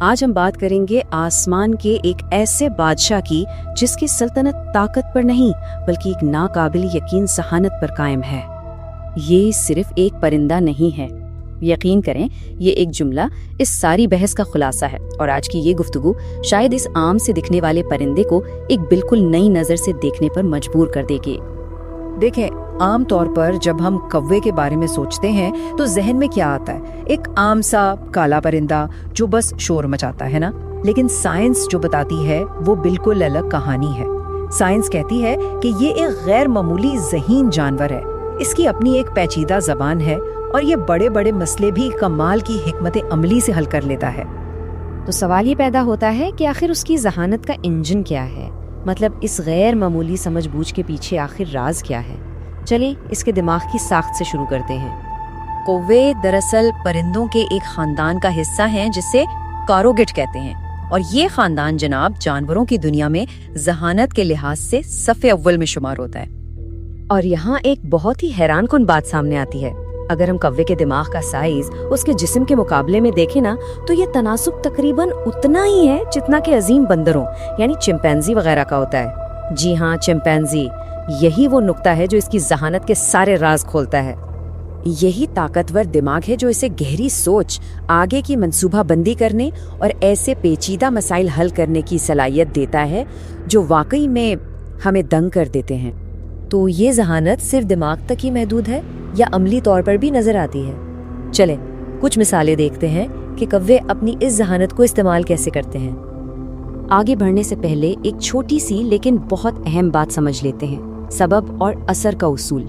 آج ہم بات کریں گے آسمان کے ایک ایسے بادشاہ کی جس کی سلطنت طاقت پر نہیں بلکہ ایک ناقابل یقین ذہانت پر قائم ہے۔ یہ صرف ایک پرندہ نہیں ہے، یقین کریں یہ ایک جملہ اس ساری بحث کا خلاصہ ہے، اور آج کی یہ گفتگو شاید اس عام سے دکھنے والے پرندے کو ایک بالکل نئی نظر سے دیکھنے پر مجبور کر دے گی۔ دیکھیں، عام طور پر جب ہم کوے کے بارے میں سوچتے ہیں تو ذہن میں کیا آتا ہے؟ ایک عام سا کالا پرندہ جو بس شور مچاتا ہے نا، لیکن سائنس جو بتاتی ہے وہ بالکل الگ کہانی ہے۔ سائنس کہتی ہے کہ یہ ایک غیر معمولی ذہین جانور ہے، اس کی اپنی ایک پیچیدہ زبان ہے اور یہ بڑے بڑے مسئلے بھی کمال کی حکمت عملی سے حل کر لیتا ہے۔ تو سوال یہ پیدا ہوتا ہے کہ آخر اس کی ذہانت کا انجن کیا ہے؟ مطلب اس غیر معمولی سمجھ بوجھ کے پیچھے آخر راز کیا ہے؟ چلیں اس کے دماغ کی ساخت سے شروع کرتے ہیں۔ کوے دراصل پرندوں کے ایک خاندان کا حصہ ہیں جسے کاروگٹ کہتے ہیں، اور یہ خاندان جناب جانوروں کی دنیا میں ذہانت کے لحاظ سے صف اول میں شمار ہوتا ہے۔ اور یہاں ایک بہت ہی حیران کن بات سامنے آتی ہے۔ اگر ہم کوے کے دماغ کا سائز اس کے جسم کے مقابلے میں دیکھیں نا، تو یہ تناسب تقریباً اتنا ہی ہے جتنا کہ عظیم بندروں یعنی چمپینزی وغیرہ کا ہوتا ہے۔ جی ہاں، چمپینزی، یہی وہ نقطہ ہے جو اس کی ذہانت کے سارے راز کھولتا ہے۔ یہی طاقتور دماغ ہے جو اسے گہری سوچ، آگے کی منصوبہ بندی کرنے اور ایسے پیچیدہ مسائل حل کرنے کی صلاحیت دیتا ہے جو واقعی میں ہمیں دنگ کر دیتے ہیں۔ تو یہ ذہانت صرف دماغ تک ہی محدود ہے یا عملی طور پر بھی نظر آتی ہے؟ چلیں کچھ مثالیں دیکھتے ہیں کہ کوے اپنی اس ذہانت کو استعمال کیسے کرتے ہیں۔ آگے بڑھنے سے پہلے ایک چھوٹی سی لیکن بہت اہم بات سمجھ لیتے ہیں، سبب اور اثر کا اصول۔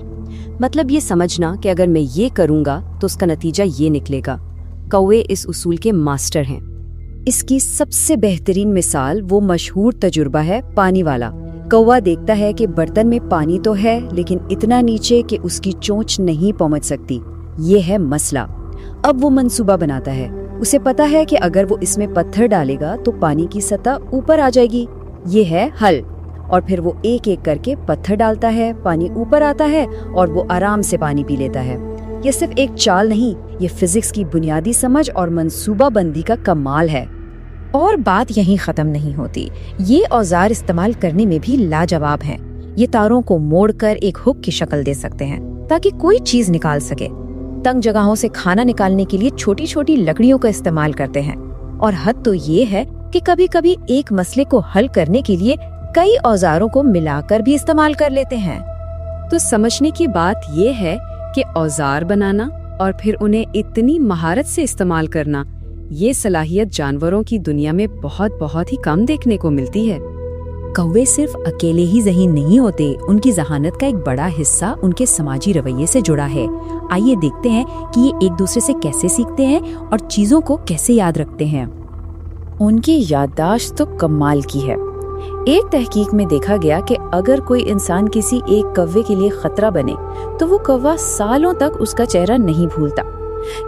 مطلب یہ سمجھنا کہ اگر میں یہ کروں گا تو اس کا نتیجہ یہ نکلے گا۔ کوے اس اصول کے ماسٹر ہیں۔ اس کی سب سے بہترین مثال وہ مشہور تجربہ ہے پانی والا۔ کوا دیکھتا ہے کہ برتن میں پانی تو ہے لیکن اتنا نیچے کہ اس کی چونچ نہیں پہنچ سکتی۔ یہ ہے مسئلہ۔ اب وہ منصوبہ بناتا ہے، اسے پتا ہے کہ اگر وہ اس میں پتھر ڈالے گا تو پانی کی سطح اوپر آ جائے گی۔ یہ ہے حل، اور پھر وہ ایک ایک کر کے پتھر ڈالتا ہے، پانی اوپر آتا ہے اور وہ آرام سے پانی پی لیتا ہے۔ یہ صرف ایک چال نہیں، یہ فزکس کی بنیادی سمجھ اور منصوبہ بندی کا کمال ہے۔ اور بات یہیں ختم نہیں ہوتی، یہ اوزار استعمال کرنے میں بھی لاجواب ہیں۔ یہ تاروں کو موڑ کر ایک ہک کی شکل دے سکتے ہیں تاکہ کوئی چیز نکال سکے۔ تنگ جگہوں سے کھانا نکالنے کے لیے چھوٹی چھوٹی لکڑیوں کا استعمال کرتے ہیں، اور حد تو یہ ہے کہ کبھی کبھی ایک مسئلے کو حل کرنے کے لیے کئی اوزاروں کو ملا کر بھی استعمال کر لیتے ہیں۔ تو سمجھنے کی بات یہ ہے کہ اوزار بنانا اور پھر انہیں اتنی مہارت سے استعمال کرنا، یہ صلاحیت جانوروں کی دنیا میں بہت ہی کم دیکھنے کو ملتی ہے۔ کوے صرف اکیلے ہی ذہین نہیں ہوتے، ان کی ذہانت کا ایک بڑا حصہ ان کے سماجی رویے سے جڑا ہے۔ آئیے دیکھتے ہیں کہ یہ ایک دوسرے سے کیسے سیکھتے ہیں اور چیزوں کو کیسے یاد رکھتے ہیں۔ ان کی یادداشت تو کمال کی ہے۔ ایک تحقیق میں دیکھا گیا کہ اگر کوئی انسان کسی ایک کوے کے لیے خطرہ بنے تو وہ کوا سالوں تک اس کا چہرہ نہیں بھولتا۔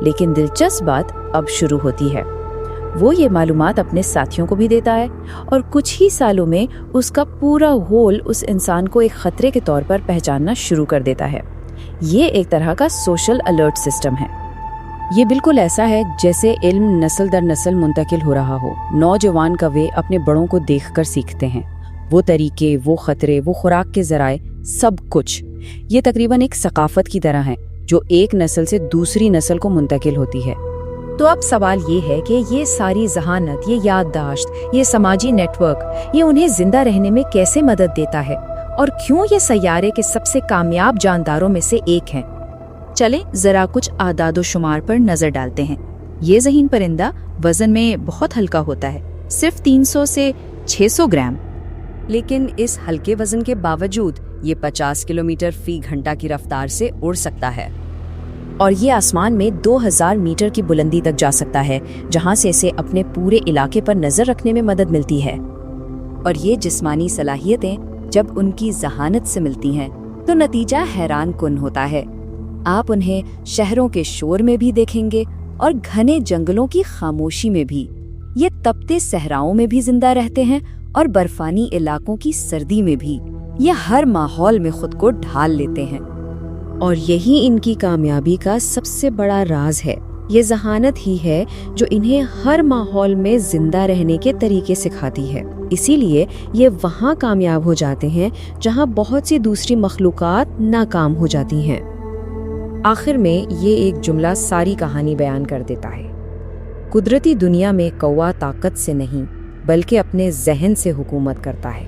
لیکن دلچسپ بات اب شروع ہوتی ہے۔ وہ یہ معلومات اپنے ساتھیوں کو بھی دیتا ہے، اور کچھ ہی سالوں میں اس کا پورا ہول اس انسان کو ایک خطرے کے طور پر پہچاننا شروع کر دیتا ہے۔ یہ ایک طرح کا سوشل الرٹ سسٹم ہے۔ یہ بالکل ایسا ہے جیسے علم نسل در نسل منتقل ہو رہا ہو۔ نوجوان کوے اپنے بڑوں کو دیکھ کر سیکھتے ہیں، وہ طریقے، وہ خطرے، وہ خوراک کے ذرائع، سب کچھ۔ یہ تقریباً ایک ثقافت کی طرح ہے جو ایک نسل سے دوسری نسل کو منتقل ہوتی ہے۔ تو اب سوال یہ ہے کہ یہ ساری ذہانت، یہ یادداشت، یہ سماجی نیٹ ورک، یہ انہیں زندہ رہنے میں کیسے مدد دیتا ہے، اور کیوں یہ سیارے کے سب سے کامیاب جانداروں میں سے ایک ہیں؟ چلیں ذرا کچھ اعداد و شمار پر نظر ڈالتے ہیں۔ یہ ذہین پرندہ وزن میں بہت ہلکا ہوتا ہے، صرف 300 سے 600 گرام۔ لیکن اس ہلکے وزن کے باوجود یہ 50 کلومیٹر فی گھنٹہ کی رفتار سے اڑ سکتا ہے، اور یہ آسمان میں 2000 میٹر کی بلندی تک جا سکتا ہے، جہاں سے اسے اپنے پورے علاقے پر نظر رکھنے میں مدد ملتی ہے۔ اور یہ جسمانی صلاحیتیں جب ان کی ذہانت سے ملتی ہیں تو نتیجہ حیران کن ہوتا ہے۔ آپ انہیں شہروں کے شور میں بھی دیکھیں گے اور گھنے جنگلوں کی خاموشی میں بھی۔ یہ تپتے صحراؤں میں بھی زندہ رہتے ہیں اور برفانی علاقوں کی سردی میں بھی۔ یہ ہر ماحول میں خود کو ڈھال لیتے ہیں۔ اور یہی ان کی کامیابی کا سب سے بڑا راز ہے۔ یہ ذہانت ہی ہے جو انہیں ہر ماحول میں زندہ رہنے کے طریقے سکھاتی ہے. اسی لیے یہ وہاں کامیاب ہو جاتے ہیں جہاں بہت سی دوسری مخلوقات ناکام ہو جاتی ہیں. آخر میں یہ ایک جملہ ساری کہانی بیان کر دیتا ہے. قدرتی دنیا میں کوا طاقت سے نہیں بلکہ اپنے ذہن سے حکومت کرتا ہے.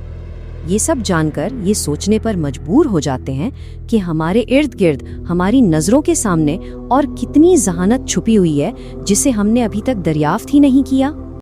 یہ سب جان کر یہ سوچنے پر مجبور ہو جاتے ہیں کہ ہمارے ارد گرد ہماری نظروں کے سامنے اور کتنی ذہانت چھپی ہوئی ہے جسے ہم نے ابھی تک دریافت ہی نہیں کیا.